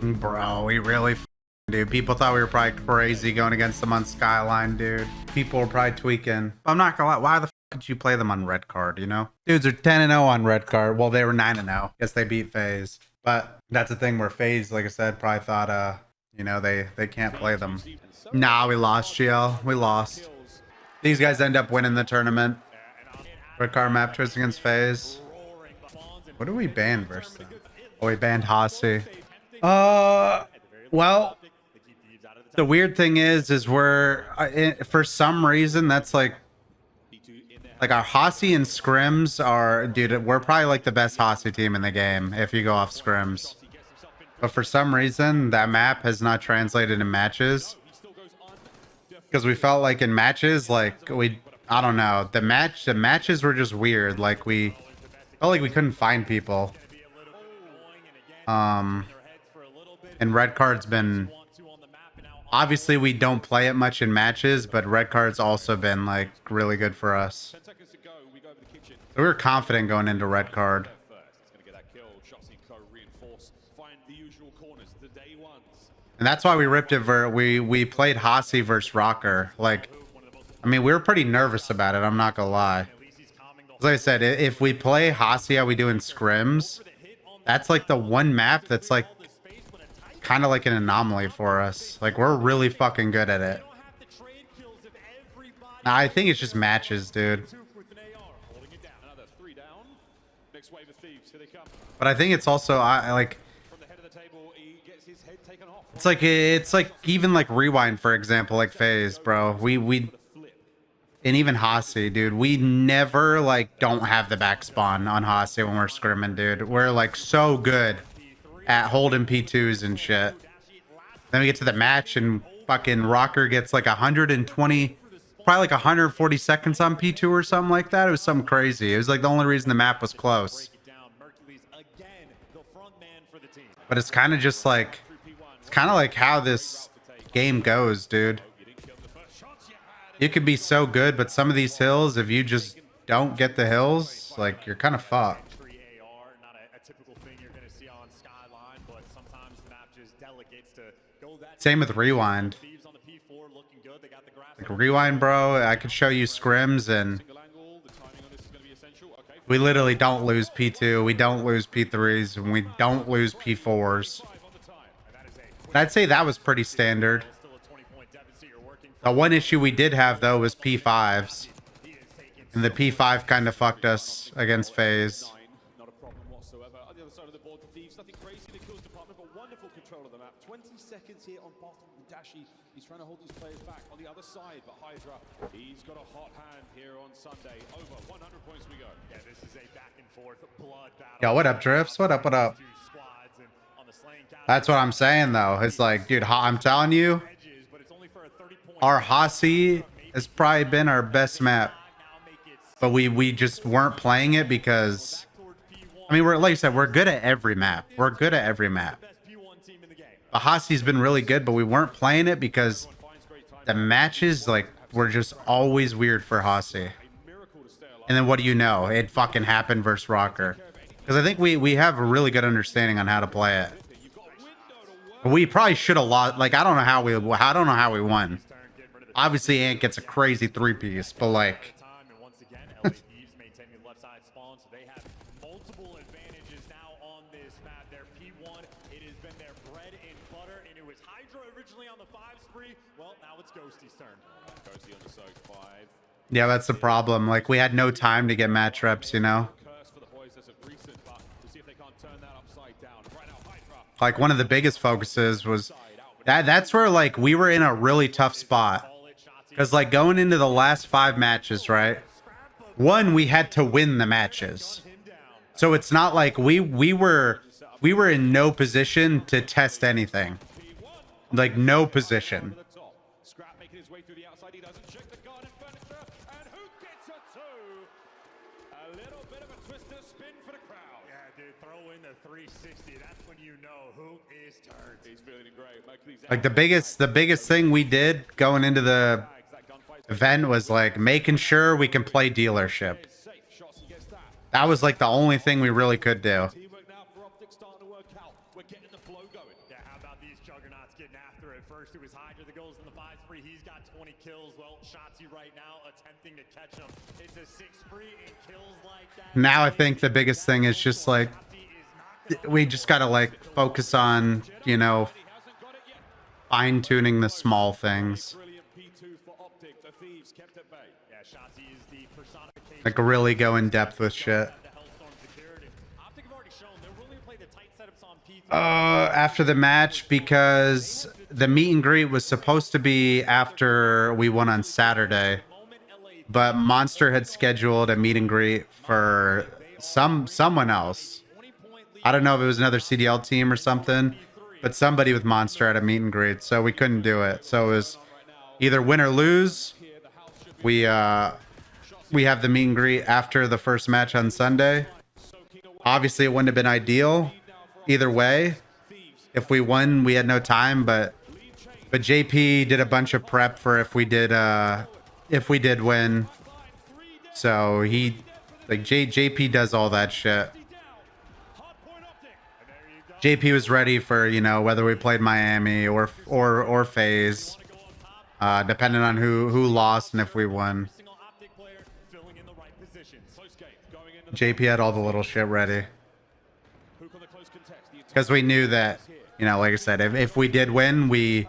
Bro, we really dude. People thought we were probably crazy going against them on Skyline, dude. People were probably tweaking. I'm not gonna lie. Why the could you play them on red card, you know? Dudes are 10-0 on red card. Well, they were 9-0. Guess they beat FaZe. But that's the thing where FaZe, like I said, probably thought, you know, they can't play them. Nah, we lost, GL. We lost. These guys end up winning the tournament. Red card map choice against FaZe. What do we ban versus them? Oh, we banned Hioshi. Well, the weird thing is we're for some reason that's like our Hioshi and scrims are, dude, we're probably like the best Hioshi team in the game if you go off scrims. But for some reason that map has not translated in matches because we felt like in matches like I don't know, the matches were just weird. Like we felt like we couldn't find people. And red card's been, obviously we don't play it much in matches, but red card's also been like really good for us. So we were confident going into red card. And that's why we ripped it. We played Hioshi versus Rocker. Like, I mean, we were pretty nervous about it. I'm not gonna lie. As I said, if we play Hioshi how we do in scrims, that's like the one map that's like kind of like an anomaly for us. Like, we're really fucking good at it. I think it's just matches, dude. But I think it's also it's like even like Rewind, for example, like FaZe, bro. We and even Hioshi, dude. We never like don't have the back spawn on Hioshi when we're scrimming, dude. We're like so good at holding P2s and shit. Then we get to the match and fucking Rocker gets like 120, probably like 140 seconds on P2 or something like that. It was something crazy. It was like the only reason the map was close. But it's kind of just like, it's kind of like how this game goes, dude. You could be so good, but some of these hills, if you just don't get the hills, like you're kind of fucked. Same with Rewind. Like Rewind, bro, I could show you scrims and we literally don't lose P2, we don't lose P3s, and we don't lose P4s. I'd say that was pretty standard. The one issue we did have, though, was P5s. And the P5 kind of fucked us against FaZe. Not a problem whatsoever. On the other side of the board, the Thieves, nothing crazy in the kills department, but wonderful control of the map. 20 seconds here on bottom. Dashi, he's trying to hold these players back. On the other side, but Hydra, he's got a hot hand here on Sunday. Over 100 points we go. Yeah, this is a back and forth blood battle. Yo, what up, Drifts? What up, what up? That's what I'm saying, though. It's like, dude, I'm telling you, our Hioshi has probably been our best map. But we just weren't playing it because, I mean, we're, like I said, we're good at every map. We're good at every map. The Hioshi's been really good, but we weren't playing it because the matches, like, were just always weird for Hioshi. And then what do you know? It fucking happened versus Rocker. Because I think we have a really good understanding on how to play it. We probably should have lost. Like, I don't know how we won. Obviously, Ant gets a crazy 3-piece, but like, yeah, that's the problem. Like, we had no time to get match reps, you know? Like, one of the biggest focuses was that's where, like, we were in a really tough spot. Because, like, going into the last 5 matches, right? One, we had to win the matches. So it's not like we were in no position to test anything. Like, no position. Like, the biggest thing we did going into the event was like making sure we can play dealership. That was like the only thing we really could do. these juggernauts getting after it. First it was Hydra that goes in the 5 spree. He's got 20 kills. Well, Shotzi right now attempting to catch him. It's a 6 spree and kills like that. Now I think the biggest thing is just like we just gotta like focus on, you know, fine tuning the small things. Brilliant P2 for OpTic. The Thieves kept at bay. Yeah, Shotzi is the personification. Like really go in depth with shit. OpTic have already shown they're willing to play the tight setups on P3. After the match, because the meet and greet was supposed to be after we won on Saturday, but Monster had scheduled a meet and greet for someone else. I don't know if it was another CDL team or something, but somebody with Monster had a meet and greet, so we couldn't do it. So it was either win or lose. We have the meet and greet after the first match on Sunday. Obviously, it wouldn't have been ideal either way. If we won, we had no time, but JP did a bunch of prep for if we did win. So he like JP does all that shit. JP was ready for, you know, whether we played Miami or FaZe, depending on who lost and if we won. JP had all the little shit ready. Because we knew that, you know, like I said, if we did win, we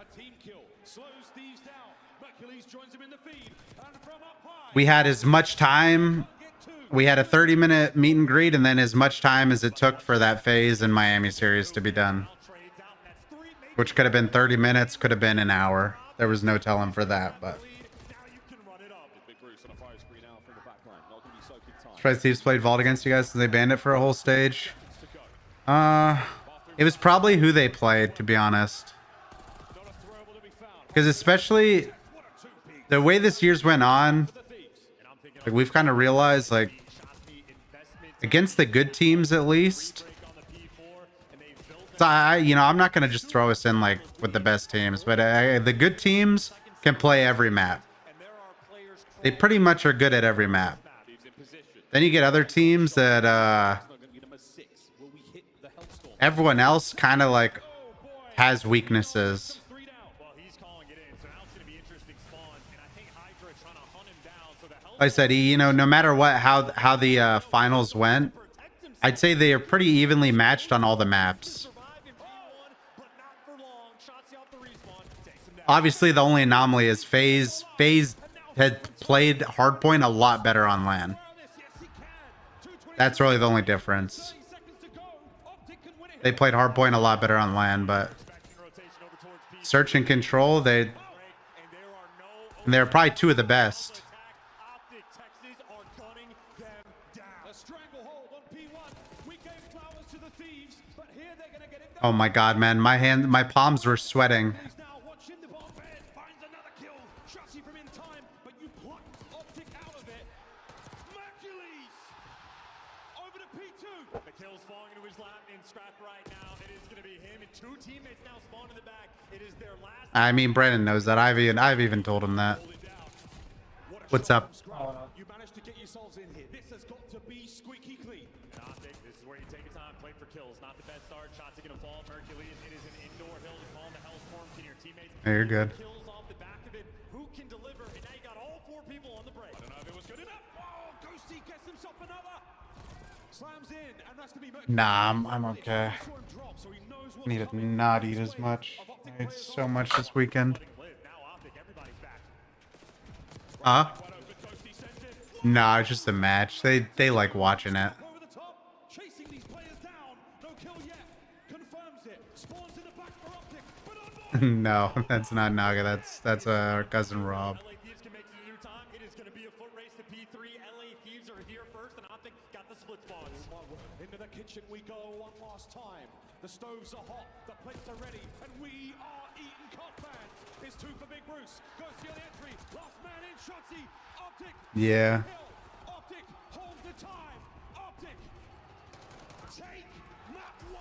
had as much time. We had a 30-minute meet and greet and then as much time as it took for that FaZe and Miami series to be done. Which could have been 30 minutes, could have been an hour. There was no telling for that, but... Surprised Thieves played Vault against you guys since they banned it for a whole stage. It was probably who they played, to be honest. Because especially the way this year's went on, like we've kind of realized, like, against the good teams at least. So I'm not gonna just throw us in like with the best teams, but the good teams can play every map. They pretty much are good at every map. Then you get other teams that everyone else kind of like has weaknesses. Like I said, you know, no matter what, how the finals went, I'd say they are pretty evenly matched on all the maps. Obviously, the only anomaly is FaZe. FaZe had played Hardpoint a lot better on LAN. That's really the only difference. They played Hardpoint a lot better on LAN, but Search and Control, they're probably two of the best. Oh my god, man, my palms were sweating. I mean, Brandon knows that. I've even told him that. What's up? You managed to get yourselves in here. This has got to be squeaky clean. This is where you take your time, play for kills. Not the best start. Shots are gonna fall. Hercules, it is an indoor hill to call the Hellstorm to your teammates. Hey, you're good. Kills off the back of it. Who can deliver? And now you got all 4 people on the break. I don't know if it was good enough. Oh, Ghosty gets himself another. Slams in, and that's to be Nah, I'm okay. I need to not eat as much. I ate so much this weekend. Nah, it's just a match. They like watching it. No, that's not Naga. That's our cousin Rob. It is going to be a foot race to P3. LA Thieves are here first, and OpTic got the split spawns. Into the kitchen we go one last time. The stoves are hot, the plates are ready, and we are eating cod pans. It's 2 for Big Bruce. Goes to the entry. Last man in, Shotzi. OpTic. Yeah. OpTic hold the time. OpTic take map 1.